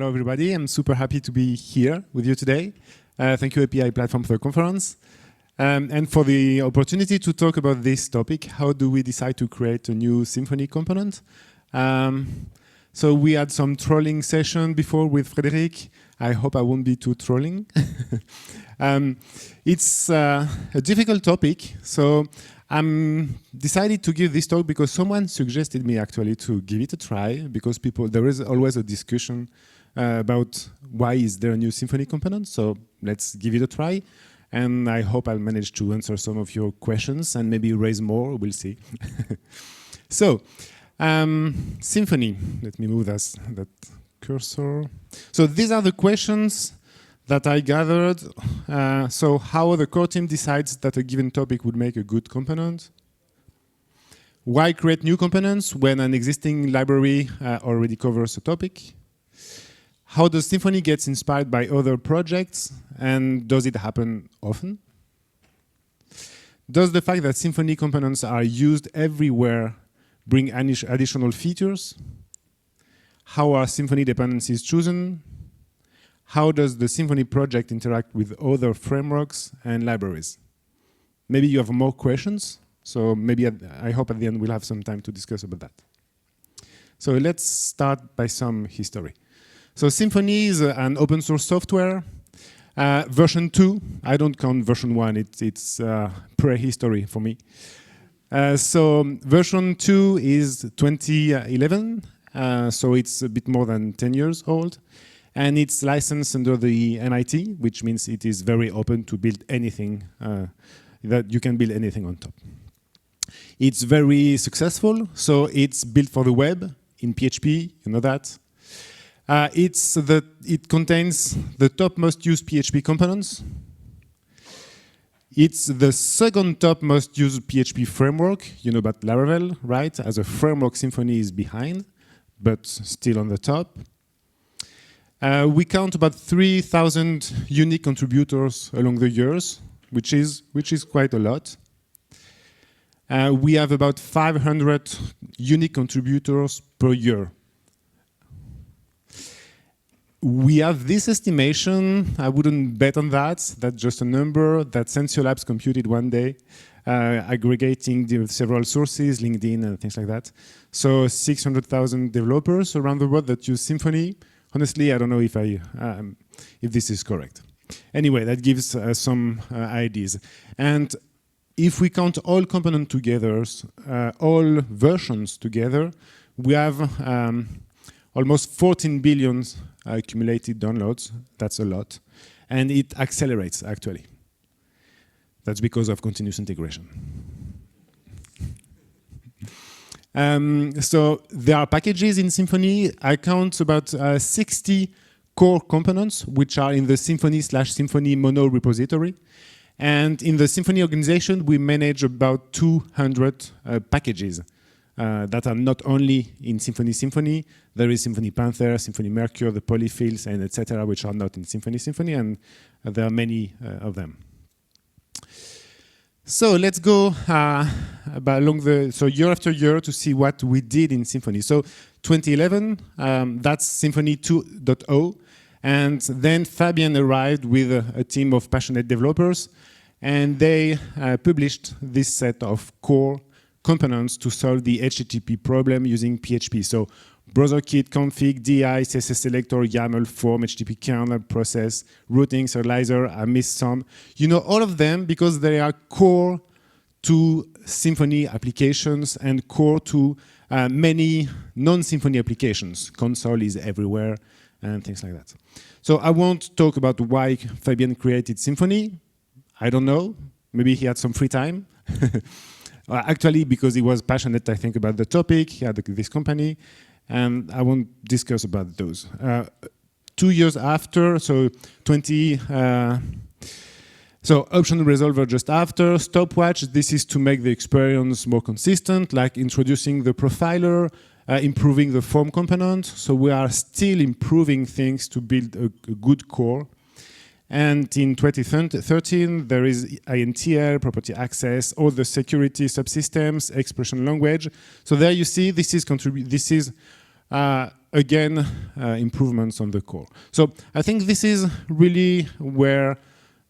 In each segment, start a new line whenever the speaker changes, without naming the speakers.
Hello, everybody. I'm super happy to be here with you today. Thank you, API Platform, for the conference. And for the opportunity to talk about this topic, how do we decide to create a new Symfony component? So we had some trolling session before with Frederic. I hope I won't be too trolling. It's a difficult topic, so I'm decided to give this talk because someone suggested me actually to give it a try, because there is always a discussion about why is there a new Symfony component, so let's give it a try. And I hope I'll manage to answer some of your questions and maybe raise more, we'll see. So, Symfony, let me move that cursor. So these are the questions that I gathered. So how the core team decides that a given topic would make a good component? Why create new components when an existing library already covers a topic? How does Symfony get inspired by other projects, and does it happen often? Does the fact that Symfony components are used everywhere bring additional features? How are Symfony dependencies chosen? How does the Symfony project interact with other frameworks and libraries? Maybe you have more questions, so maybe I hope at the end we'll have some time to discuss about that. So let's start by some history. So Symfony is an open source software. Version 2, I don't count version 1, it's prehistory for me. So version 2 is 2011, so it's a bit more than 10 years old. And it's licensed under the MIT, which means it is very open to build anything, that you can build anything on top. It's very successful, so it's built for the web in PHP, you know that. It contains the top most used PHP components. It's the second top most used PHP framework. You know about Laravel, right? As a framework, Symfony is behind, but still on the top. We count about 3,000 unique contributors along the years, which is quite a lot. We have about 500 unique contributors per year. We have this estimation, I wouldn't bet on that, that's just a number that Sensio Labs computed one day, aggregating the several sources, LinkedIn and things like that. So 600,000 developers around the world that use Symfony. Honestly, I don't know if this is correct. Anyway, that gives some ideas. And if we count all components together, all versions together, we have almost 14 billion accumulated downloads. That's a lot. And it accelerates, actually. That's because of continuous integration. So there are packages in Symfony. I count about 60 core components, which are in the Symfony/Symfony mono repository. And in the Symfony organization, we manage about 200 packages that are not only in Symfony. There is Symfony Panther, Symfony Mercure, the polyfills, and etc., which are not in Symfony, and there are many of them. So let's go so year after year to see what we did in Symfony. So 2011, that's Symfony 2.0, and then Fabien arrived with a team of passionate developers, and they published this set of core components to solve the HTTP problem using PHP. So BrowserKit, config, DI, CSS selector, YAML, form, HTTP kernel, process, routing, serializer. I missed some. You know all of them because they are core to Symfony applications and core to many non-Symfony applications. Console is everywhere and things like that. So I won't talk about why Fabien created Symfony. I don't know. Maybe he had some free time. Actually, because he was passionate, I think, about the topic. He had this company. And I won't discuss about those. 2 years after, so Option Resolver just after, Stopwatch, this is to make the experience more consistent, like introducing the profiler, improving the form component. So we are still improving things to build a good core. And in 2013, there is INTL, property access, all the security subsystems, expression language. So there you see, this is again, improvements on the core. So I think this is really where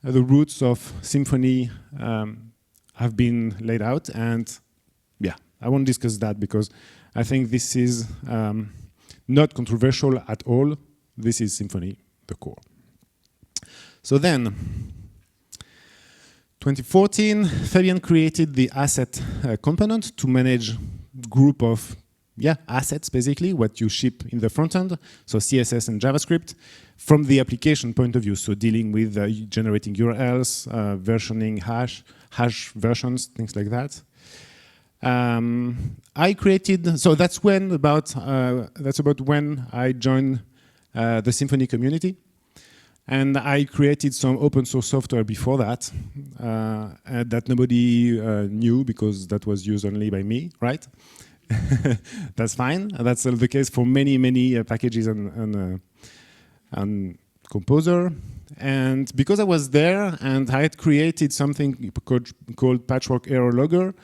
the roots of Symfony have been laid out. And yeah, I won't discuss that because I think this is not controversial at all. This is Symfony, the core. So then, 2014, Fabian created the asset component to manage group of assets, basically, what you ship in the front end, so CSS and JavaScript, from the application point of view, so dealing with generating URLs, versioning hash versions, things like that. I created, so that's about when I joined the Symfony community. And I created some open source software before that that nobody knew because that was used only by me, right? That's fine. That's the case for many packages and Composer. And because I was there and I had created something called Patchwork Error Logger,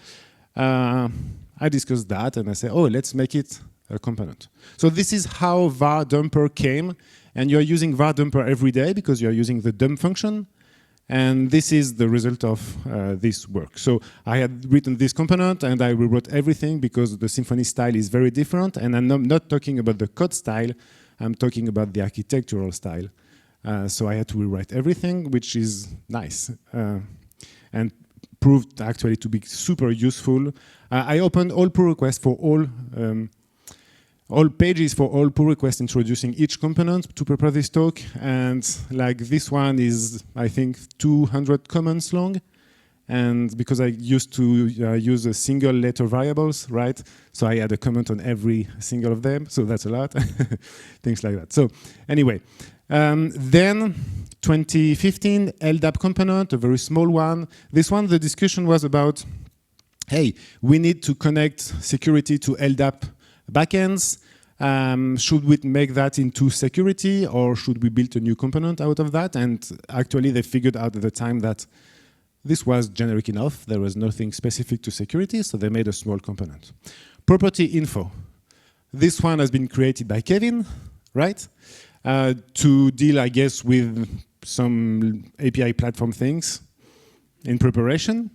I discussed that and I said, oh, let's make it a component. So this is how var dumper came. And you're using var dumper every day because you're using the dump function. And this is the result of this work. So I had written this component and I rewrote everything because the Symfony style is very different. And I'm not talking about the code style, I'm talking about the architectural style. So I had to rewrite everything, which is nice. And proved actually to be super useful. I opened all pull requests for all pages for all pull requests introducing each component to prepare this talk. And like this one is, I think, 200 comments long. And because I used to use a single letter variables, right? So I had a comment on every single of them. So that's a lot, things like that. So anyway, then 2015, LDAP component, a very small one. This one, the discussion was about, hey, we need to connect security to LDAP backends. Should we make that into security or should we build a new component out of that? And actually they figured out at the time that this was generic enough. There was nothing specific to security, so they made a small component. Property info. This one has been created by Kevin, right? To deal, I guess, with some API platform things in preparation.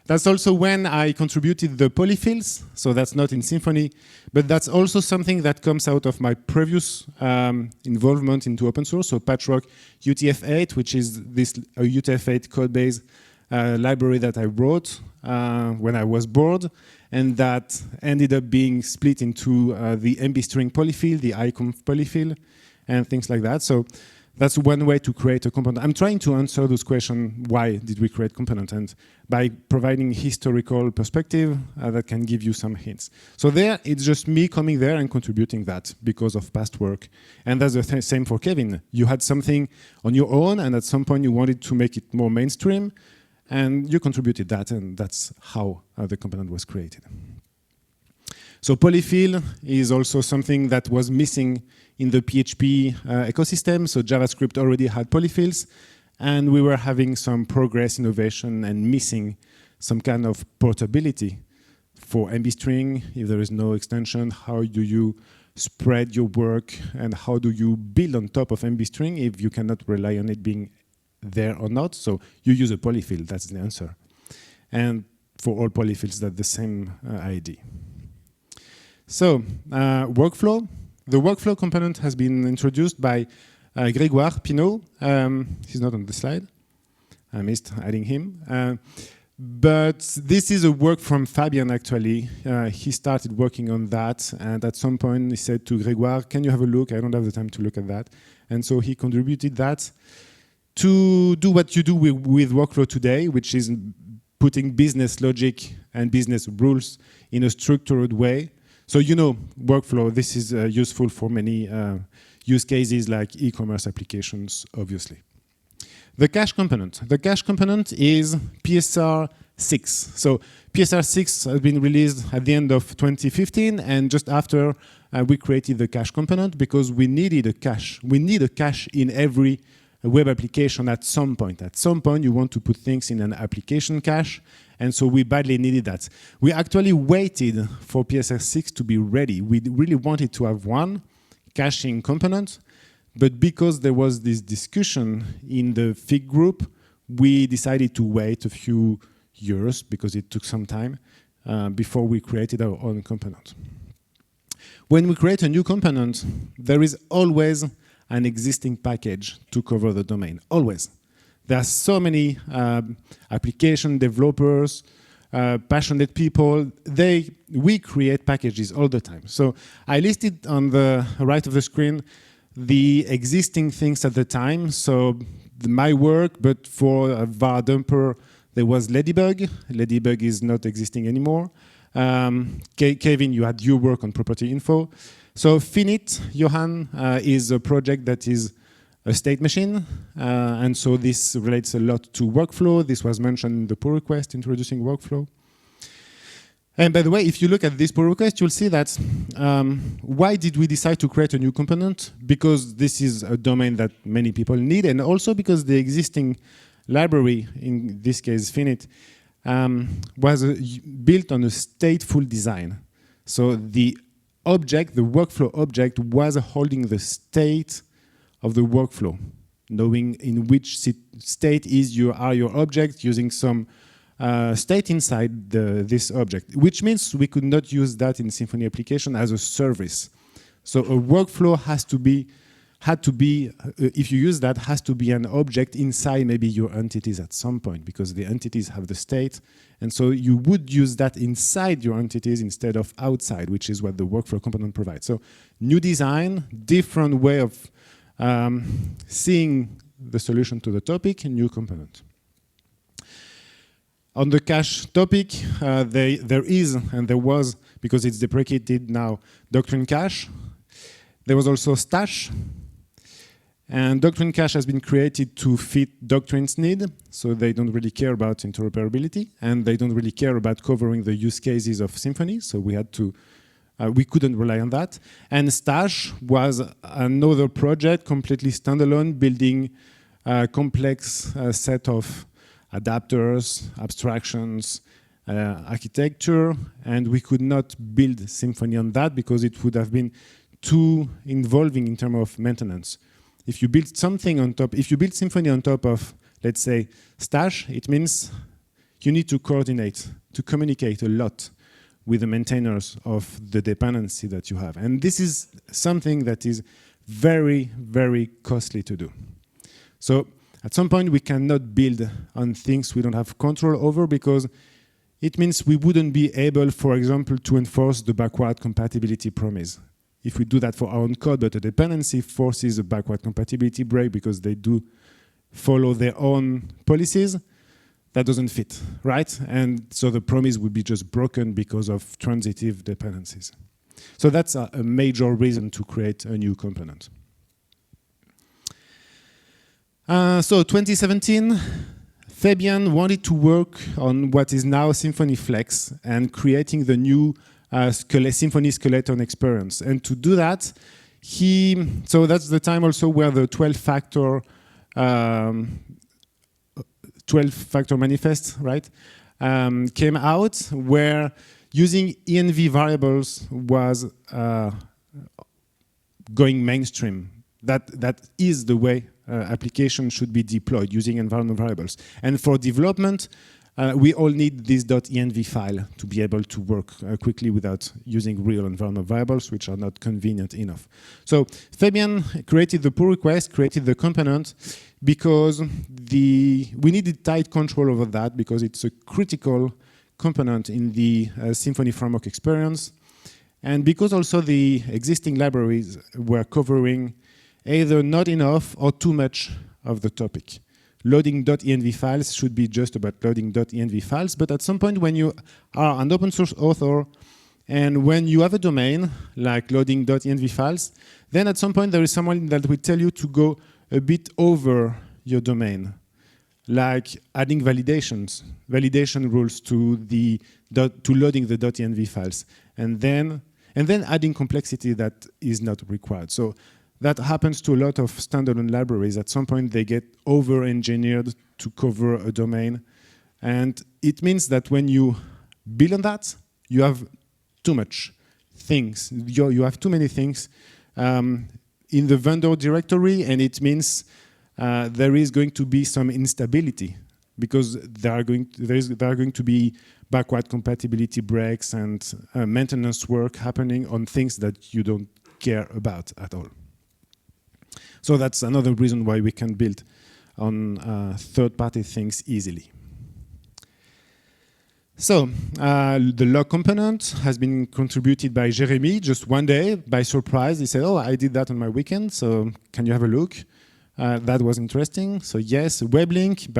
That's also when I contributed the polyfills, so that's not in Symfony, but that's also something that comes out of my previous involvement into open source, so Patchwork UTF-8, which is this UTF-8 code-based library that I wrote when I was bored, and that ended up being split into the MB-string polyfill, the iconf polyfill, and things like that. So that's one way to create a component. I'm trying to answer those questions, why did we create component? And by providing historical perspective, that can give you some hints. So there, it's just me coming there and contributing that because of past work. And that's the same for Kevin. You had something on your own, and at some point you wanted to make it more mainstream, and you contributed that, and that's how the component was created. So polyfill is also something that was missing in the PHP ecosystem. So JavaScript already had polyfills, and we were having some progress, innovation, and missing some kind of portability for MB-string. If there is no extension, how do you spread your work, and how do you build on top of MB-string if you cannot rely on it being there or not? So you use a polyfill, that's the answer. And for all polyfills, that's the same idea. So, workflow. The workflow component has been introduced by Grégoire Pinault. He's not on the slide. I missed adding him. But this is a work from Fabian, actually. He started working on that, and at some point he said to Grégoire, can you have a look? I don't have the time to look at that. And so he contributed that to do what you do with workflow today, which is putting business logic and business rules in a structured way. So you know, workflow, this is useful for many use cases like e-commerce applications, obviously. The cache component. The cache component is PSR6. So PSR6 has been released at the end of 2015, and just after we created the cache component because we needed a cache. We need a cache in every web application at some point. At some point, you want to put things in an application cache, and so we badly needed that. We actually waited for PSR6 to be ready. We really wanted to have one, caching component. But because there was this discussion in the FIG group, we decided to wait a few years because it took some time before we created our own component. When we create a new component, there is always an existing package to cover the domain, always. There are so many application developers, passionate people. We create packages all the time. So I listed on the right of the screen the existing things at the time. So my work, but for var dumper, there was Ladybug. Ladybug is not existing anymore. Kevin, you had your work on property info. So Finit, Johan, is a project that is a state machine. And so this relates a lot to workflow. This was mentioned in the pull request, introducing workflow. And by the way, if you look at this pull request, you'll see that why did we decide to create a new component? Because this is a domain that many people need, and also because the existing library, in this case Finit, was built on a stateful design. So the object, the workflow object, was holding the state of the workflow, knowing in which state are your objects, using some state inside this object, which means we could not use that in Symfony application as a service. So a workflow had to be, if you use that, has to be an object inside maybe your entities at some point, because the entities have the state. And so you would use that inside your entities instead of outside, which is what the workflow component provides. So new design, different way of seeing the solution to the topic, new component. On the cache topic, there is, and there was, because it's deprecated now, Doctrine Cache. There was also Stash. And Doctrine Cache has been created to fit Doctrine's need, so they don't really care about interoperability, and they don't really care about covering the use cases of Symfony, so we couldn't rely on that. And Stash was another project, completely standalone, building a complex set of adapters, abstractions, architecture, and we could not build Symfony on that because it would have been too involving in terms of maintenance. If you build something on top, if you build Symfony on top of, let's say, Stash, it means you need to coordinate, to communicate a lot with the maintainers of the dependency that you have. And this is something that is very, very costly to do. So at some point, we cannot build on things we don't have control over, because it means we wouldn't be able, for example, to enforce the backward compatibility promise. If we do that for our own code, but a dependency forces a backward compatibility break because they do follow their own policies, that doesn't fit, right? And so the promise would be just broken because of transitive dependencies. So that's a major reason to create a new component. So 2017, Fabian wanted to work on what is now Symfony Flex and creating the new Symfony Skeleton experience. And to do that, so that's the time also where the 12-factor manifest, right, came out, where using env variables was going mainstream. That is the way application should be deployed, using environment variables. And for development, we all need this .env file to be able to work quickly without using real environment variables, which are not convenient enough. So Fabian created the pull request, created the component, because we needed tight control over that, because it's a critical component in the Symfony framework experience. And because also the existing libraries were covering either not enough or too much of the topic. Loading .env files should be just about loading .env files, but at some point when you are an open source author and when you have a domain like loading .env files, then at some point there is someone that will tell you to go a bit over your domain, like adding validation rules to loading the .env files, and then adding complexity that is not required. So that happens to a lot of standalone libraries. At some point, they get over-engineered to cover a domain. And it means that when you build on that, you have too much things. You have too many things in the vendor directory, and it means there is going to be some instability because there are going to be backward compatibility breaks and maintenance work happening on things that you don't care about at all. So that's another reason why we can build on third-party things easily. So the log component has been contributed by Jeremy just one day by surprise. He said, "Oh, I did that on my weekend, so can you have a look?" That was interesting. So yes, WebLink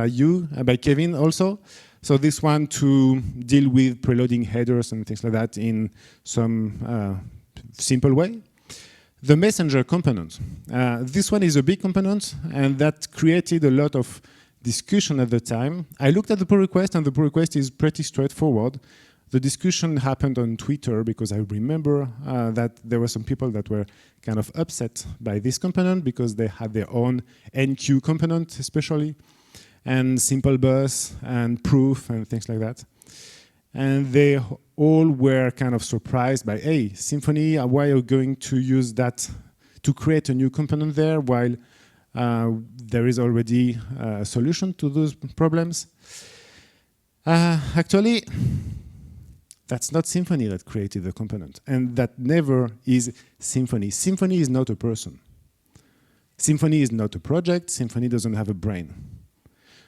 by Kevin also. So this one to deal with preloading headers and things like that in some simple way. The messenger component. This one is a big component, and that created a lot of discussion at the time. I looked at the pull request, and the pull request is pretty straightforward. The discussion happened on Twitter because I remember that there were some people that were kind of upset by this component because they had their own NQ component especially, and simple bus and proof and things like that. And they all were kind of surprised by, hey, Symfony, why are you going to use that to create a new component there while there is already a solution to those problems? Actually, that's not Symfony that created the component, and that never is Symfony. Symfony is not a person. Symfony is not a project. Symfony doesn't have a brain.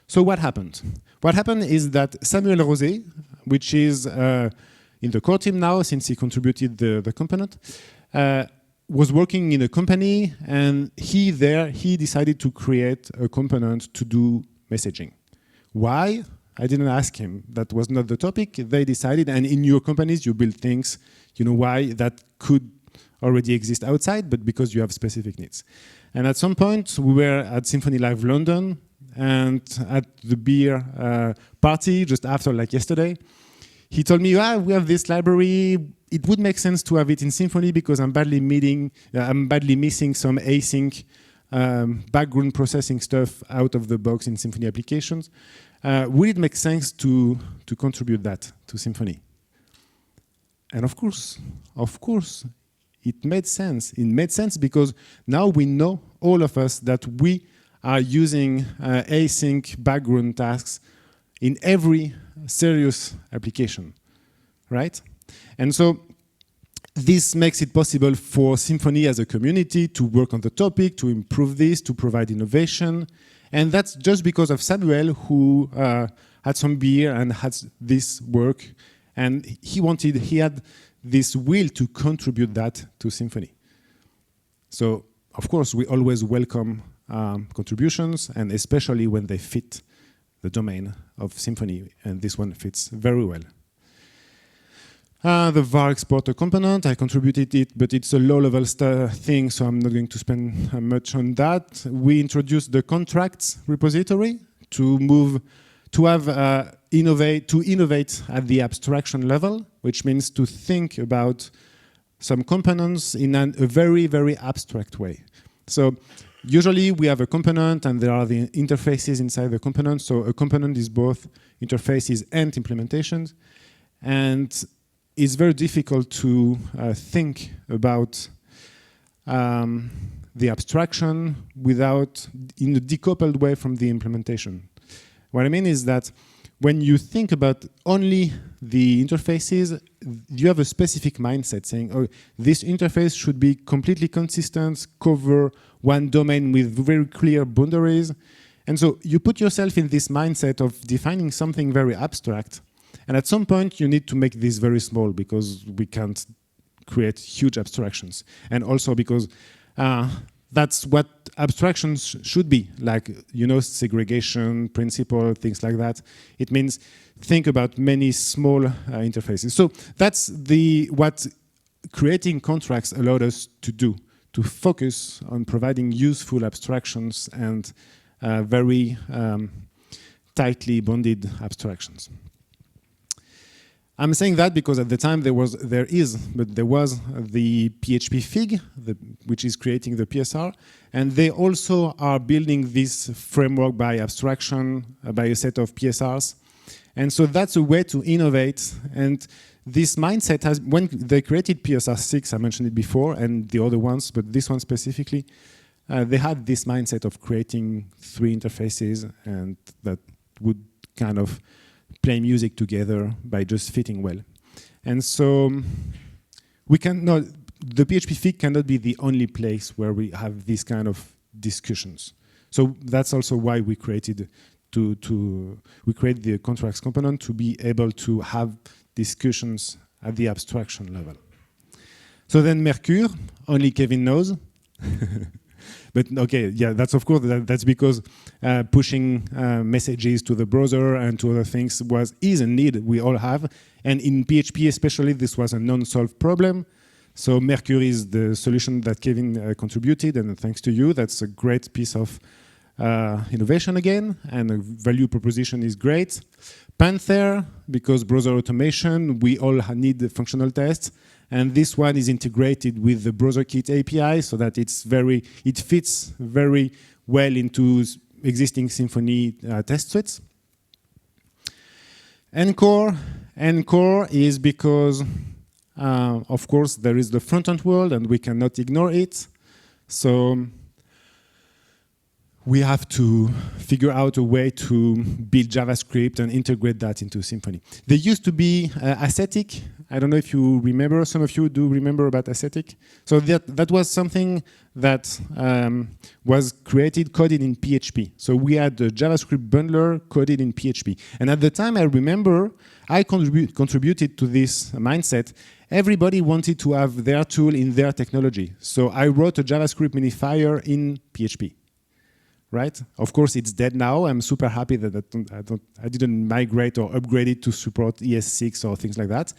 So what happened? What happened is that Samuel Rosé, which is in the core team now since he contributed the component, was working in a company, and he decided to create a component to do messaging. Why? I didn't ask him. That was not the topic. They decided, and in your companies you build things, you know why, that could already exist outside, but because you have specific needs. And at some point we were at Symfony Live London, and at the beer party just after, like yesterday, he told me, we have this library. It would make sense to have it in Symfony because I'm badly missing some async background processing stuff out of the box in Symfony applications. Would it make sense to contribute that to Symfony? And of course, it made sense. It made sense because now we know, all of us, that we are using async background tasks in every serious application, right? And so this makes it possible for Symfony as a community to work on the topic, to improve this, to provide innovation. And that's just because of Samuel, who had some beer and had this work, and he had this will to contribute that to Symfony. So, of course, we always welcome contributions, and especially when they fit the domain of Symfony, and this one fits very well. The var exporter component, I contributed it, but it's a low-level thing, so I'm not going to spend much on that. We introduced the contracts repository to innovate at the abstraction level, which means to think about some components in a very, very abstract way. So usually we have a component and there are the interfaces inside the component. So a component is both interfaces and implementations. And it's very difficult to think about the abstraction in a decoupled way from the implementation. What I mean is that when you think about only the interfaces, you have a specific mindset saying, oh, this interface should be completely consistent, cover one domain with very clear boundaries. And so you put yourself in this mindset of defining something very abstract. And at some point, you need to make this very small because we can't create huge abstractions. And also because that's what abstractions should be, like, segregation principle, things like that. It means think about many small interfaces. So that's what creating contracts allowed us to do, to focus on providing useful abstractions and very tightly bonded abstractions. I'm saying that because at the time there was the PHP Fig, which is creating the PSR, and they also are building this framework by abstraction, by a set of PSRs. And so that's a way to innovate. And this mindset has, when they created PSR6, I mentioned it before, and the other ones, but this one specifically, they had this mindset of creating 3 interfaces and that would kind of play music together by just fitting well. And so we cannot, the PHP FIG cannot be the only place where we have these kind of discussions. So that's also why we created we create the contracts component to be able to have discussions at the abstraction level. So then Mercure, only Kevin knows. But okay, yeah, that's of course, that's because pushing messages to the browser and to other things is a need we all have. And in PHP especially, this was a non-solved problem. So Mercure is the solution that Kevin contributed, and thanks to you, that's a great piece of innovation again, and the value proposition is great. Panther, because browser automation, we all need the functional tests, and this one is integrated with the BrowserKit API so that it fits very well into existing Symfony test suites. Encore is because, of course, there is the front-end world and we cannot ignore it. So we have to figure out a way to build JavaScript and integrate that into Symfony. There used to be Ascetic. I don't know if you remember. Some of you do remember about Ascetic. So that was something that was coded in PHP. So we had a JavaScript bundler coded in PHP. And at the time, I remember, I contributed to this mindset. Everybody wanted to have their tool in their technology. So I wrote a JavaScript minifier in PHP. Right? Of course, it's dead now. I'm super happy that I didn't migrate or upgrade it to support ES6 or things like that.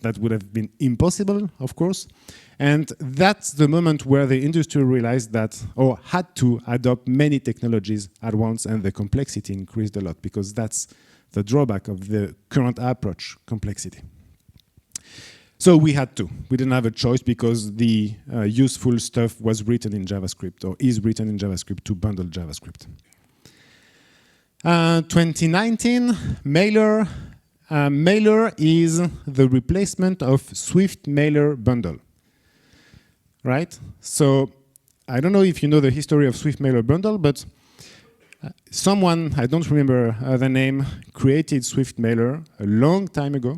That would have been impossible, of course. And that's the moment where the industry realized that, or had to adopt many technologies at once, and the complexity increased a lot, because that's the drawback of the current approach, complexity. So we had to. We didn't have a choice because the useful stuff was written in JavaScript, or is written in JavaScript to bundle JavaScript. 2019, Mailer. Mailer is the replacement of Swift Mailer Bundle, right? So I don't know if you know the history of Swift Mailer Bundle, but someone, I don't remember the name, created Swift Mailer a long time ago.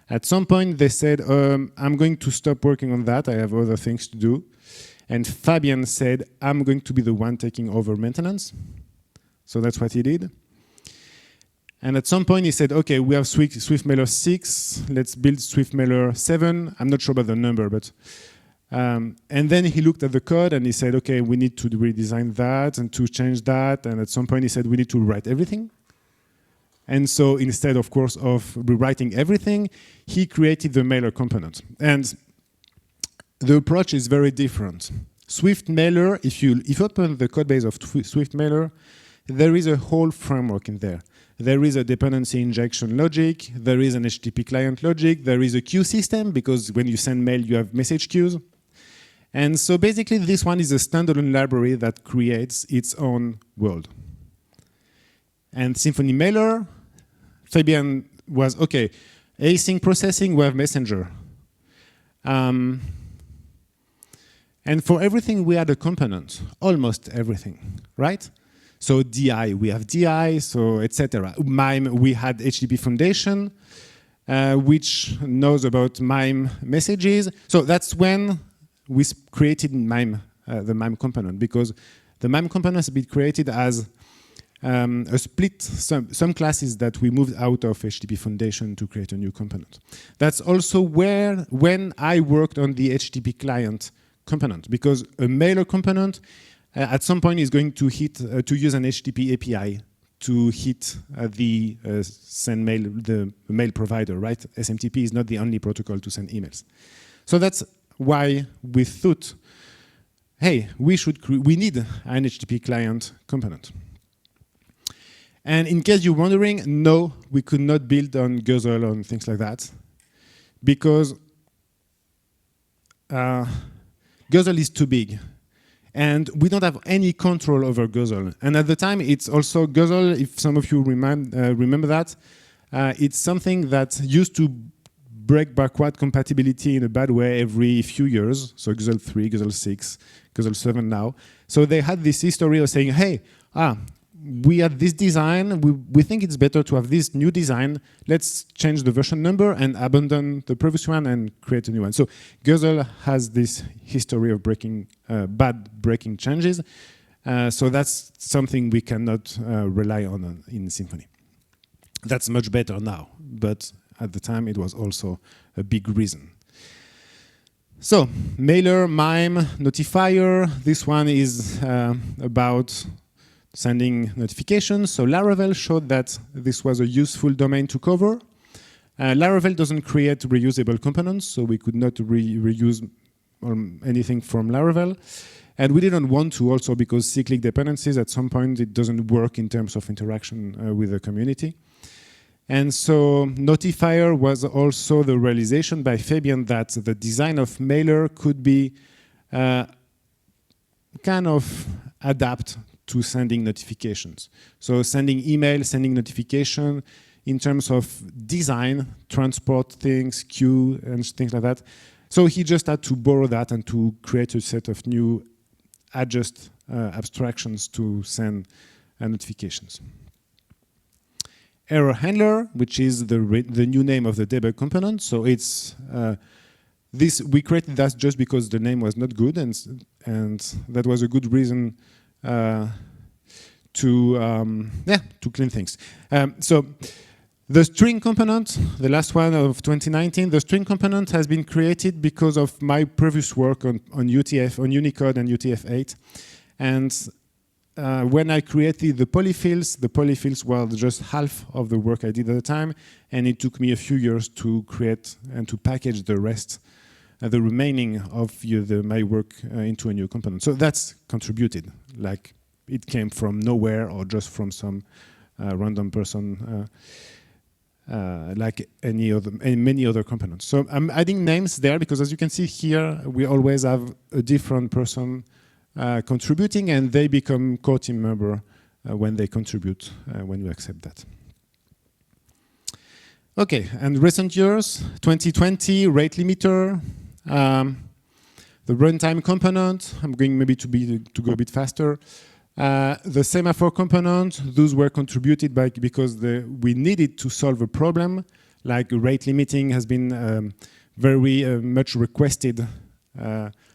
At some point, they said, I'm going to stop working on that. I have other things to do. And Fabian said, I'm going to be the one taking over maintenance. So that's what he did. And at some point, he said, OK, we have SwiftMailer 6. Let's build SwiftMailer 7. I'm not sure about the number, but... and then he looked at the code, and he said, OK, we need to redesign that and to change that. And at some point, he said, we need to rewrite everything. And so instead, of course, of rewriting everything, he created the Mailer component. And the approach is very different. Swift Mailer, if you open the code base of Swift Mailer, there is a whole framework in there. There is a dependency injection logic. There is an HTTP client logic. There is a queue system, because when you send mail, you have message queues. And so basically, this one is a standalone library that creates its own world. And Symfony Mailer, Fabian was, OK, async processing, we have Messenger. And for everything, we had a component, almost everything, right? So DI, we have DI, so etc. MIME, we had HTTP Foundation, which knows about MIME messages. So that's when we created MIME, the MIME component, because the MIME component has been created as a split, some classes that we moved out of HTTP Foundation to create a new component. That's also when I worked on the HTTP client component, because a Mailer component at some point is going to use an HTTP API to hit the send mail, the mail provider, right? SMTP is not the only protocol to send emails. So that's why we thought, hey, we need an HTTP client component. And in case you're wondering, no, we could not build on Guzzle and things like that, because Guzzle is too big. And we don't have any control over Guzzle. And at the time, it's also Guzzle, if some of you remember that, it's something that used to break backward compatibility in a bad way every few years. So Guzzle 3, Guzzle 6, Guzzle 7 now. So they had this history of saying, hey, we had this design, we think it's better to have this new design, let's change the version number and abandon the previous one and create a new one. So Guzzle has this history of bad breaking changes. So that's something we cannot rely on in Symfony. That's much better now, but at the time it was also a big reason. So mailer, MIME, notifier, this one is about sending notifications. So Laravel showed that this was a useful domain to cover. Laravel doesn't create reusable components, so we could not reuse anything from Laravel. And we didn't want to also because cyclic dependencies, at some point, it doesn't work in terms of interaction with the community. And so Notifier was also the realization by Fabian that the design of mailer could be kind of adapt to sending notifications. So sending email, sending notification in terms of design, transport things, queue, and things like that. So he just had to borrow that and to create a set of new adjust abstractions to send notifications. Error handler, which is the new name of the debug component. So it's this. We created that just because the name was not good, and that was a good reason to clean things. So the string component, the last one of 2019, the string component has been created because of my previous work on Unicode and UTF-8, and when I created the polyfills were just half of the work I did at the time, and it took me a few years to create and to package the rest, the remaining of my work into a new component. So that's contributed, like it came from nowhere or just from some random person, like many other components. So I'm adding names there because, as you can see here, we always have a different person contributing, and they become core team member when they contribute, when we accept that. Okay, and recent years, 2020, rate limiter, the runtime component, I'm going maybe to go a bit faster. The semaphore component, those were contributed because we needed to solve a problem, like rate limiting has been very much requested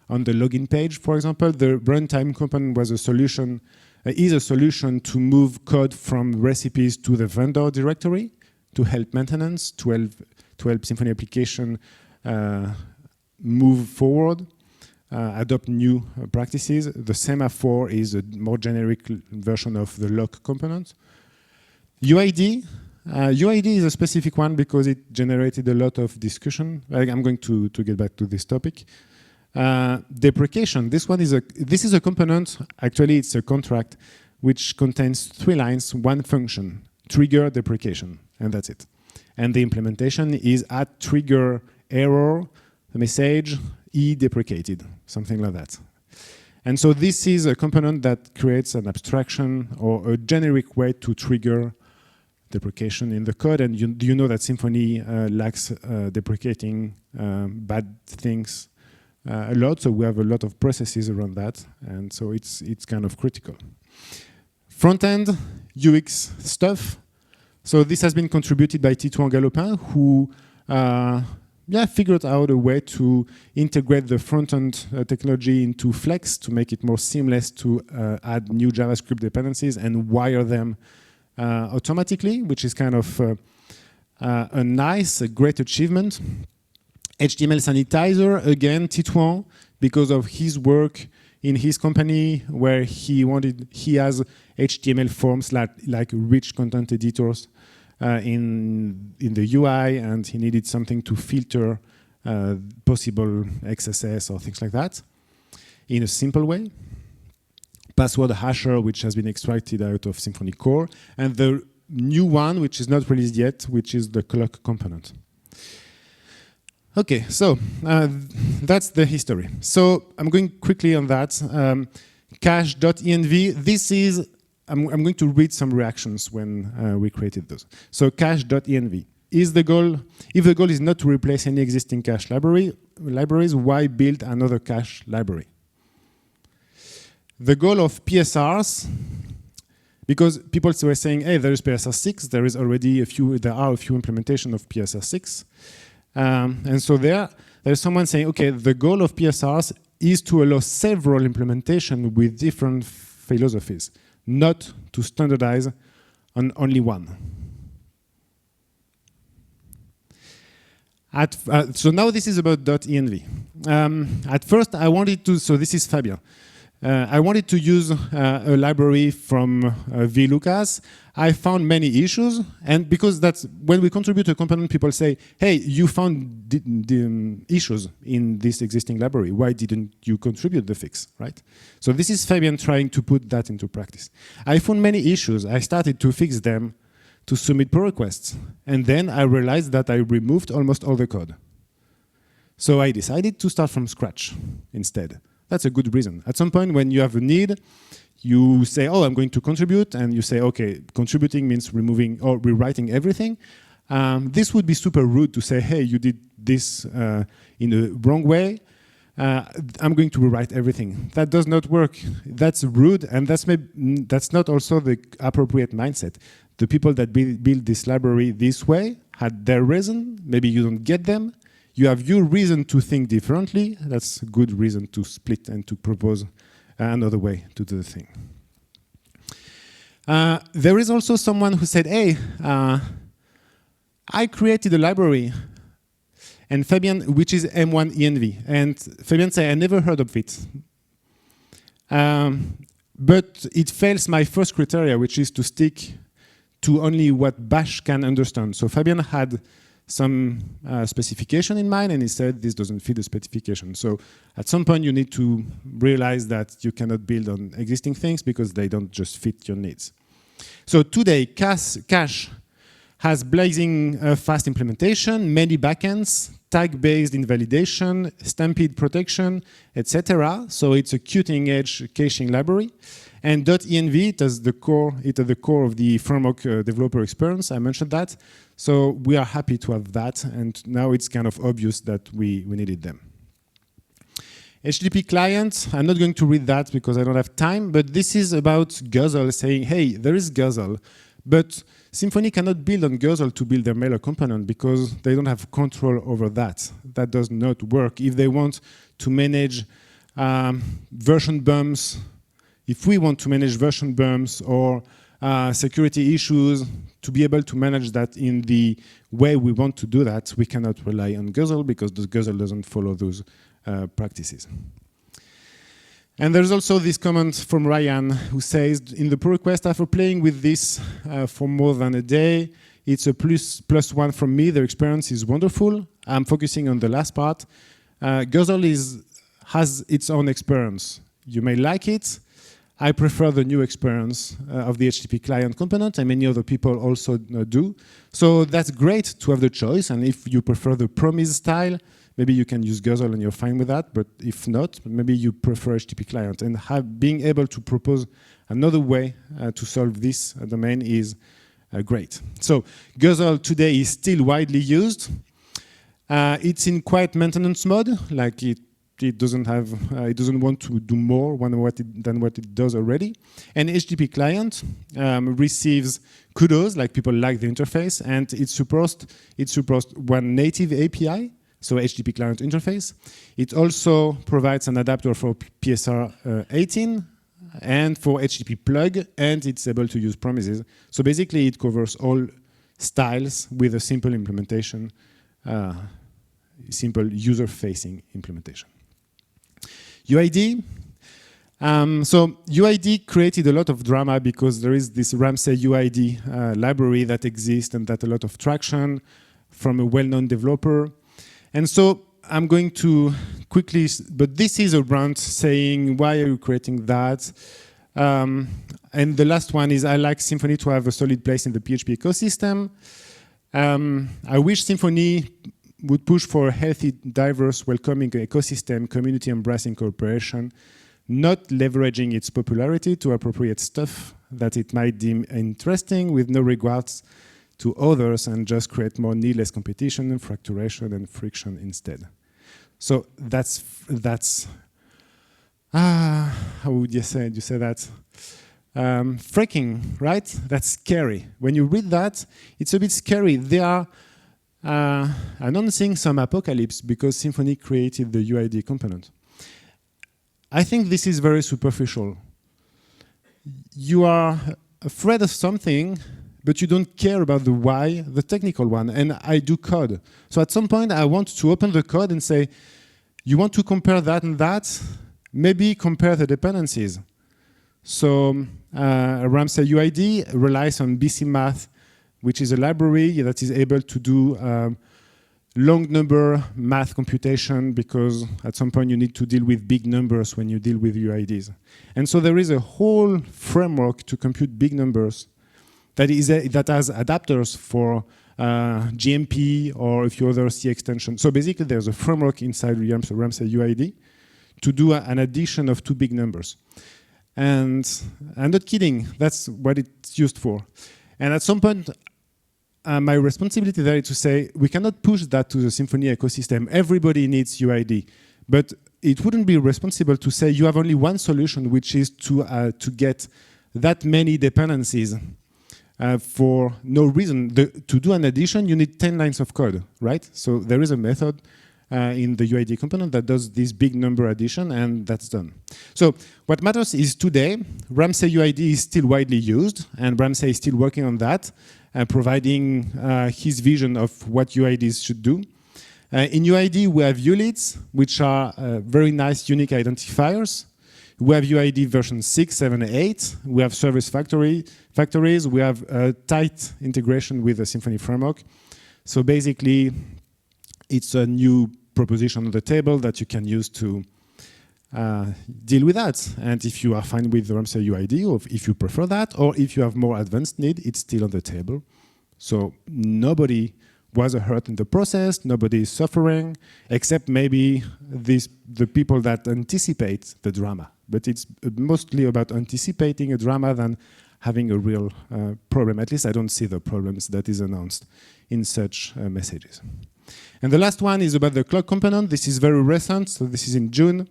on the login page, for example. The runtime component was a solution, is a solution to move code from recipes to the vendor directory to help maintenance, to help Symfony application move forward, adopt new practices. The semaphore is a more generic version of the lock component. UID. UID is a specific one because it generated a lot of discussion. I'm going to get back to this topic. Deprecation. This is a component. Actually, it's a contract which contains 3 lines, 1 function: trigger deprecation, and that's it. And the implementation is at trigger error, the message deprecated, something like that. And so this is a component that creates an abstraction or a generic way to trigger deprecation in the code. And you know that Symfony lacks deprecating bad things a lot, so we have a lot of processes around that, and so it's kind of critical. Front-end UX stuff. So this has been contributed by Titouan Galopin, who figured out a way to integrate the front-end technology into Flex to make it more seamless to add new JavaScript dependencies and wire them automatically, which is kind of a great achievement. HTML sanitizer, again, Titouan, because of his work in his company where he has HTML forms like rich content editors in the UI, and he needed something to filter possible XSS or things like that in a simple way. Password hasher, which has been extracted out of Symfony Core, and the new one, which is not released yet, which is the clock component. Okay, so that's the history. So I'm going quickly on that. Cache.env, this is, I'm going to read some reactions when we created those. So cache.env. if the goal is not to replace any existing cache libraries, why build another cache library? The goal of PSRs, because people were saying, hey, there is PSR 6, there are a few implementations of PSR 6. And so there's someone saying, okay, the goal of PSRs is to allow several implementations with different philosophies, not to standardize on only one. So now this is about .env. At first I wanted to, so this is Fabien. I wanted to use a library from VLOOKUS. I found many issues, and because that's when we contribute a component, people say, hey, you found the issues in this existing library. Why didn't you contribute the fix, right? So this is Fabien trying to put that into practice. I found many issues. I started to fix them to submit pull requests. And then I realized that I removed almost all the code. So I decided to start from scratch instead. That's a good reason. At some point when you have a need, you say, oh, I'm going to contribute, and you say, okay, contributing means removing or rewriting everything. This would be super rude to say, hey, you did this in the wrong way. I'm going to rewrite everything. That does not work. That's rude, and that's not also the appropriate mindset. The people that build this library this way had their reason. Maybe you don't get them. You have your reason to think differently. That's a good reason to split and to propose another way to do the thing. There is also someone who said, hey, I created a library, and Fabien, which is M1env. And Fabien said, I never heard of it. But it fails my first criteria, which is to stick to only what Bash can understand. So Fabien had some specification in mind, and he said this doesn't fit the specification. So at some point you need to realize that you cannot build on existing things because they don't just fit your needs. So today, Cache has blazing fast implementation, many backends, tag-based invalidation, stampede protection, etc. So it's a cutting-edge caching library. And .env it is the core of the framework developer experience. I mentioned that. So we are happy to have that, and now it's kind of obvious that we needed them. HTTP client, I'm not going to read that because I don't have time, but this is about Guzzle saying, hey, there is Guzzle, but Symfony cannot build on Guzzle to build their mailer component because they don't have control over that. That does not work. If they want to manage version bumps, if we want to manage version bumps or security issues, to be able to manage that in the way we want to do that, we cannot rely on Guzzle because the Guzzle doesn't follow those practices. And there's also this comment from Ryan who says, in the pull request, after playing with this for more than a day, it's a plus one from me. The experience is wonderful. I'm focusing on the last part. Guzzle has its own experience. You may like it. I prefer the new experience of the HTTP client component, and many other people also do. So that's great to have the choice, and if you prefer the promise style, maybe you can use Guzzle and you're fine with that, but if not, maybe you prefer HTTP client. And being able to propose another way to solve this domain is great. So Guzzle today is still widely used. It's in quiet maintenance mode, like it doesn't want to do more than what it does already. And HTTP client receives kudos, like people like the interface, and it supports one native API, so HTTP client interface. It also provides an adapter for PSR 18 and for HTTP plug, and it's able to use promises. So basically it covers all styles with a simple implementation, simple user-facing implementation. UID. So UID created a lot of drama because there is this Ramsey UID library that exists and that a lot of traction from a well-known developer. And so I'm going to quickly, but this is a rant saying, why are you creating that? And the last one is, I like Symfony to have a solid place in the PHP ecosystem. I wish Symfony would push for a healthy, diverse, welcoming ecosystem, community embracing cooperation, not leveraging its popularity to appropriate stuff that it might deem interesting with no regards to others and just create more needless competition and fracturation and friction instead. So that's how would you say that? Fracking, right? That's scary. When you read that, it's a bit scary. They are announcing some apocalypse because Symfony created the UID component. I think this is very superficial. You are afraid of something, but you don't care about the why, the technical one. And I do code. So at some point, I want to open the code and say, you want to compare that and that? Maybe compare the dependencies. So Ramsey UID relies on BCMath, which is a library that is able to do long number math computation, because at some point you need to deal with big numbers when you deal with UIDs. And so there is a whole framework to compute big numbers that has adapters for GMP or a few other C extensions. So basically there's a framework inside Ramsey UID to do an addition of two big numbers. And I'm not kidding, that's what it's used for. And at some point, my responsibility there is to say, we cannot push that to the Symfony ecosystem. Everybody needs UID. But it wouldn't be responsible to say you have only one solution, which is to get that many dependencies for no reason. To do an addition, you need 10 lines of code, right? So there is a method in the UID component that does this big number addition, and that's done. So what matters is today, Ramsey UID is still widely used, and Ramsey is still working on that, providing his vision of what UIDs should do. In UID, we have ULIDs, which are very nice unique identifiers. We have UID version 6, 7, 8. We have service factories. We have tight integration with the Symfony framework. So basically, it's a new proposition on the table that you can use to deal with that. And if you are fine with the Ramsey UID, or if you prefer that, or if you have more advanced need, it's still on the table. So nobody was hurt in the process, nobody is suffering, except maybe the people that anticipate the drama. But it's mostly about anticipating a drama than having a real problem. At least I don't see the problems that is announced in such messages. And the last one is about the clock component. This is very recent, so this is in June.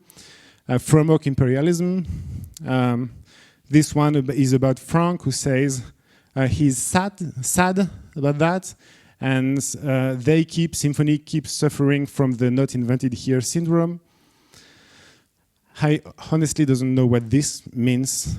Framework imperialism. This one is about Frank, who says he's sad about that, and Symfony keeps suffering from the not invented here syndrome. I honestly don't know what this means.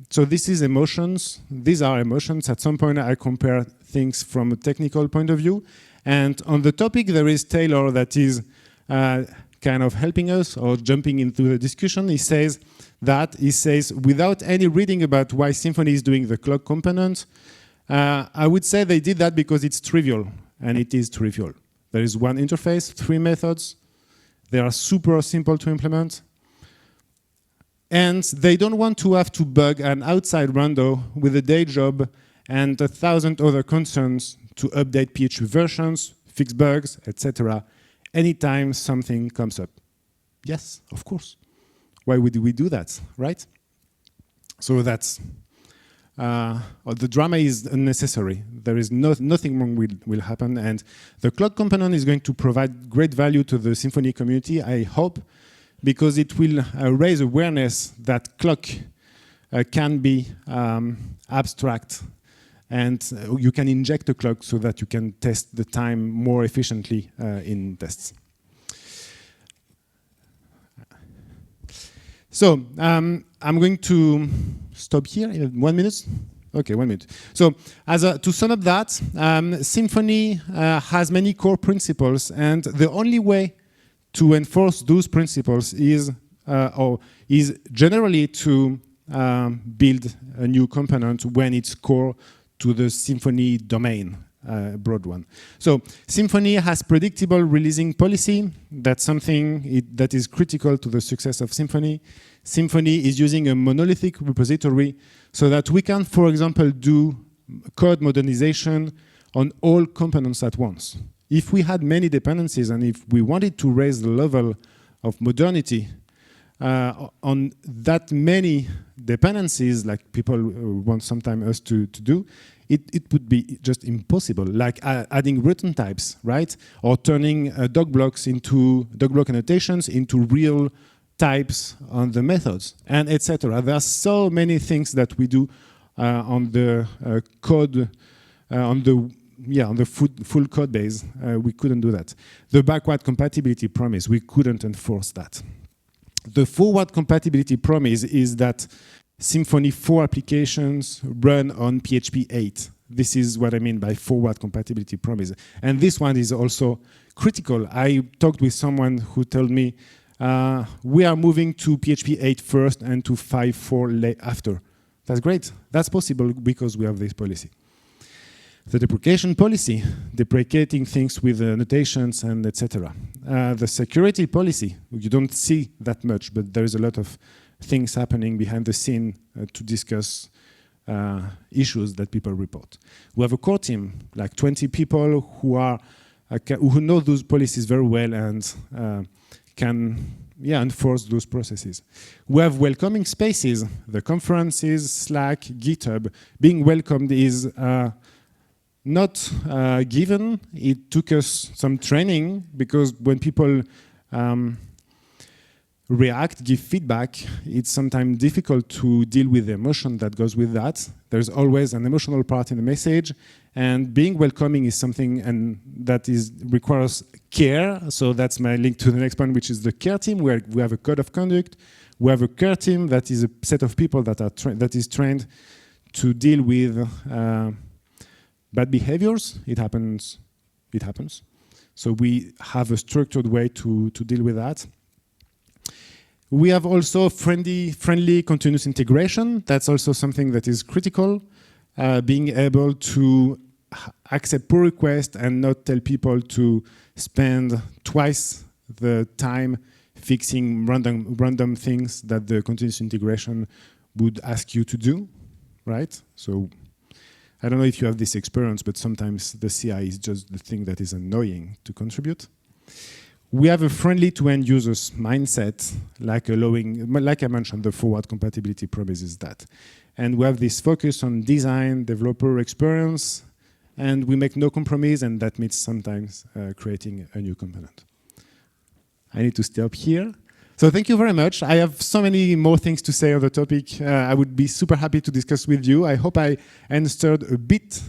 So this is emotions. These are emotions. At some point, I compare things from a technical point of view. And on the topic, there is Taylor that is kind of helping us or jumping into the discussion. He says, without any reading about why Symfony is doing the clock component, I would say they did that because it's trivial, and it is trivial. There is one interface, 3 methods. They are super simple to implement. And they don't want to have to bug an outside rando with a day job and 1,000 other concerns to update PHP versions, fix bugs, etc. anytime something comes up. Yes, of course. Why would we do that, right? So that's, the drama is unnecessary. There is nothing wrong will happen, and the clock component is going to provide great value to the Symfony community, I hope, because it will raise awareness that clock can be abstract, and you can inject a clock so that you can test the time more efficiently in tests. So I'm going to stop here in 1 minute. Okay, 1 minute. So to sum up that, Symfony has many core principles, and the only way to enforce those principles is generally to build a new component when it's core to the Symfony domain, broad one. So Symfony has predictable releasing policy. That's something that is critical to the success of Symfony. Symfony is using a monolithic repository so that we can, for example, do code modernization on all components at once. If we had many dependencies and if we wanted to raise the level of modernity on that many dependencies, like people want sometimes us to do, it would be just impossible, like adding return types, right? Or turning dog block annotations into real types on the methods, and etc. There are so many things that we do on the code, on the full code base. We couldn't do that. The backward compatibility promise, we couldn't enforce that. The forward compatibility promise is that Symfony 4 applications run on PHP 8. This is what I mean by forward compatibility promise. And this one is also critical. I talked with someone who told me, we are moving to PHP 8 first and to 5.4 after. That's great. That's possible because we have this policy. The deprecation policy, deprecating things with annotations and etc. The security policy, you don't see that much, but there is a lot of things happening behind the scene to discuss issues that people report. We have a core team, like 20 people who know those policies very well and can enforce those processes. We have welcoming spaces, the conferences, Slack, GitHub. Being welcomed is not given. It took us some training because when people react, give feedback, it's sometimes difficult to deal with the emotion that goes with that. There's always an emotional part in the message, and being welcoming is something that requires care. So that's my link to the next point, which is the care team, where we have a code of conduct. We have a care team that is a set of people that is trained to deal with bad behaviors. It happens. So we have a structured way to deal with that. We have also friendly continuous integration. That's also something that is critical. Being able to accept pull requests and not tell people to spend twice the time fixing random things that the continuous integration would ask you to do, right? So I don't know if you have this experience, but sometimes the CI is just the thing that is annoying to contribute. We have a friendly to end users mindset, like I mentioned, the forward compatibility promise is that. And we have this focus on design, developer experience, and we make no compromise, and that means sometimes creating a new component. I need to stop here. So thank you very much. I have so many more things to say on the topic. I would be super happy to discuss with you. I hope I answered a bit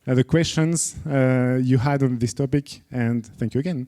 the questions you had on this topic, and thank you again.